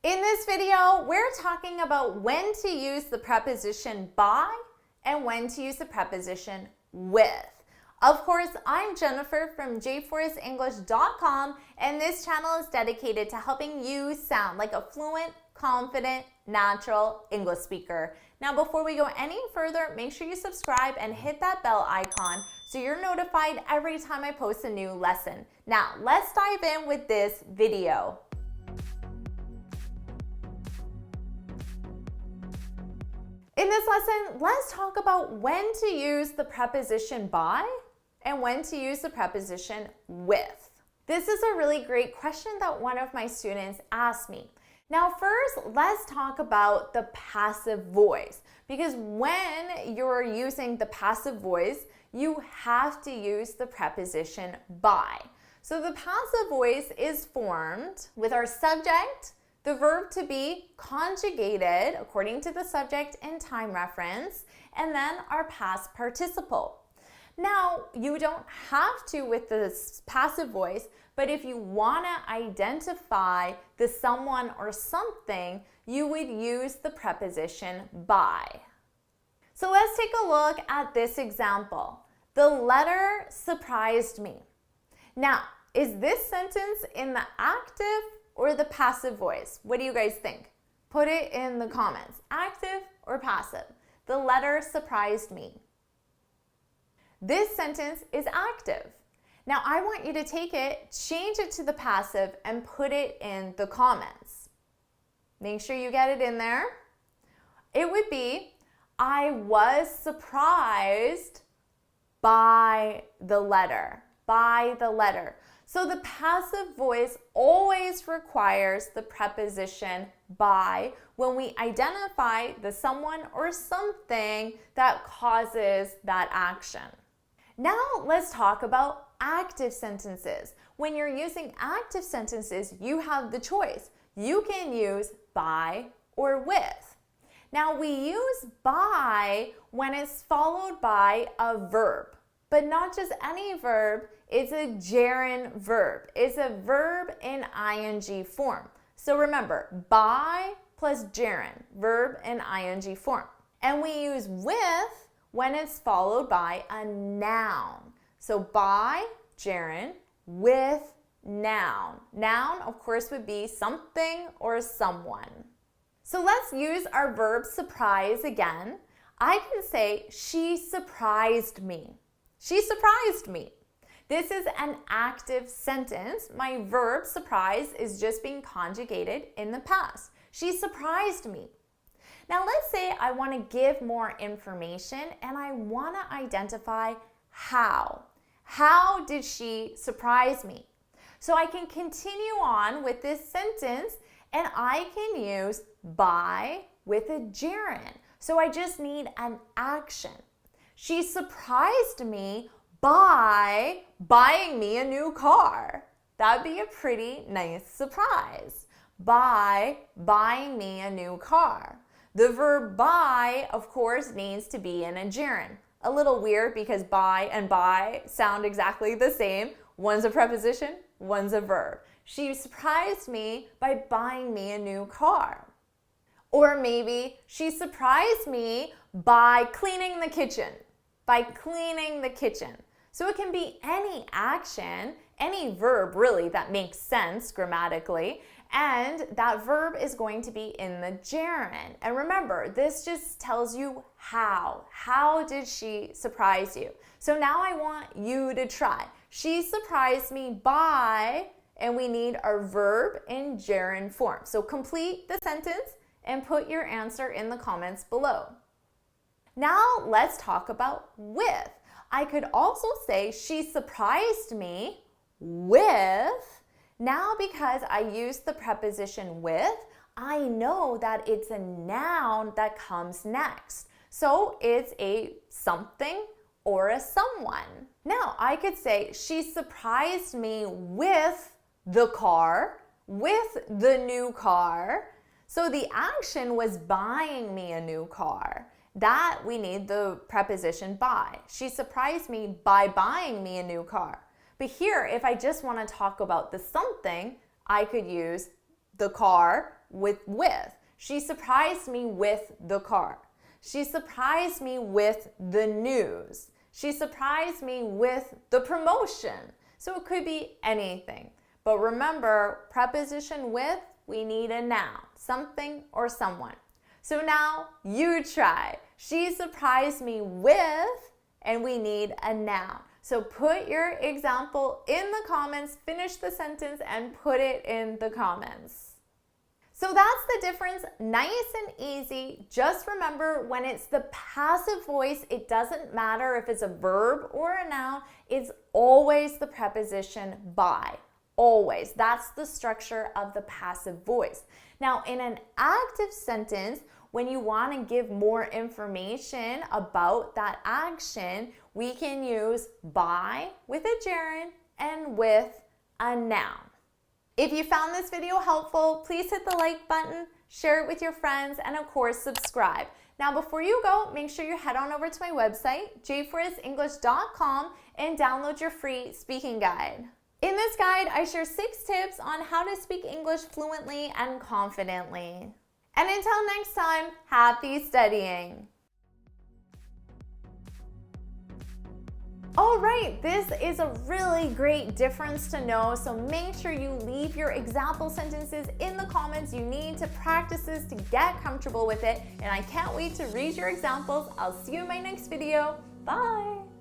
In this video, we're talking about when to use the preposition by and when to use the preposition with. Of course, I'm Jennifer from jforrestenglish.com, and this channel is dedicated to helping you sound like a fluent, confident, natural English speaker. Now, before we go any further, make sure you subscribe and hit that bell icon so you're notified every time I post a new lesson. Now, let's dive in with this video. In this lesson, let's talk about when to use the preposition by and when to use the preposition with. This is a really great question that one of my students asked me. Now first, let's talk about the passive voice, because when you're using the passive voice, you have to use the preposition by. So the passive voice is formed with our subject, the verb to be conjugated according to the subject and time reference, and then our past participle. Now, you don't have to with the passive voice, but if you want to identify the someone or something, you would use the preposition by. So let's take a look at this example. The letter surprised me. Now, is this sentence in the active or the passive voice? What do you guys think? Put it in the comments. Active or passive? The letter surprised me. This sentence is active. Now I want you to take it, change it to the passive, and put it in the comments. Make sure you get it in there. It would be, I was surprised by the letter. By the letter. So the passive voice always requires the preposition by when we identify the someone or something that causes that action. Now let's talk about active sentences. When you're using active sentences, you have the choice. You can use by or with. Now we use by when it's followed by a verb. But not just any verb, it's a gerund verb. It's a verb in ing form. So remember, by plus gerund, verb in ing form. And we use with when it's followed by a noun. So by, gerund, with, noun. Noun, of course, would be something or someone. So let's use our verb surprise again. I can say, she surprised me. She surprised me. This is an active sentence. My verb surprise is just being conjugated in the past. She surprised me. Now let's say I want to give more information and I want to identify how. How did she surprise me? So I can continue on with this sentence and I can use by with a gerund. So I just need an action. She surprised me by buying me a new car. That'd be a pretty nice surprise. By buying me a new car. The verb by, of course, needs to be in a gerund. A little weird because by and by sound exactly the same. One's a preposition, one's a verb. She surprised me by buying me a new car. Or maybe she surprised me by cleaning the kitchen. By cleaning the kitchen. So it can be any action, any verb really that makes sense grammatically, and that verb is going to be in the gerund. And remember, this just tells you how. How did she surprise you? So now I want you to try. She surprised me by, and we need our verb in gerund form. So complete the sentence and put your answer in the comments below. Now let's talk about with. I could also say she surprised me with. Now because I used the preposition with, I know that it's a noun that comes next. So it's a something or a someone. Now I could say she surprised me with the car, with the new car. So the action was buying me a new car. That we need the preposition by. She surprised me by buying me a new car. But here, if I just want to talk about the something, I could use the car with. She surprised me with the car. She surprised me with the news. She surprised me with the promotion. So it could be anything. But remember, preposition with, we need a noun, something or someone. So now you try. She surprised me with, and we need a noun. So put your example in the comments, finish the sentence, and put it in the comments. So that's the difference, nice and easy. Just remember, when it's the passive voice, it doesn't matter if it's a verb or a noun, it's always the preposition by. Always. That's the structure of the passive voice. Now, in an active sentence, when you want to give more information about that action, we can use by with a gerund and with a noun. If you found this video helpful, please hit the like button, share it with your friends, and of course, subscribe. Now, before you go, make sure you head on over to my website, jforrestenglish.com, and download your free speaking guide. In this guide, I share 6 tips on how to speak English fluently and confidently. And until next time, happy studying! All right, this is a really great difference to know, so make sure you leave your example sentences in the comments. You need to practice this to get comfortable with it, and I can't wait to read your examples. I'll see you in my next video. Bye!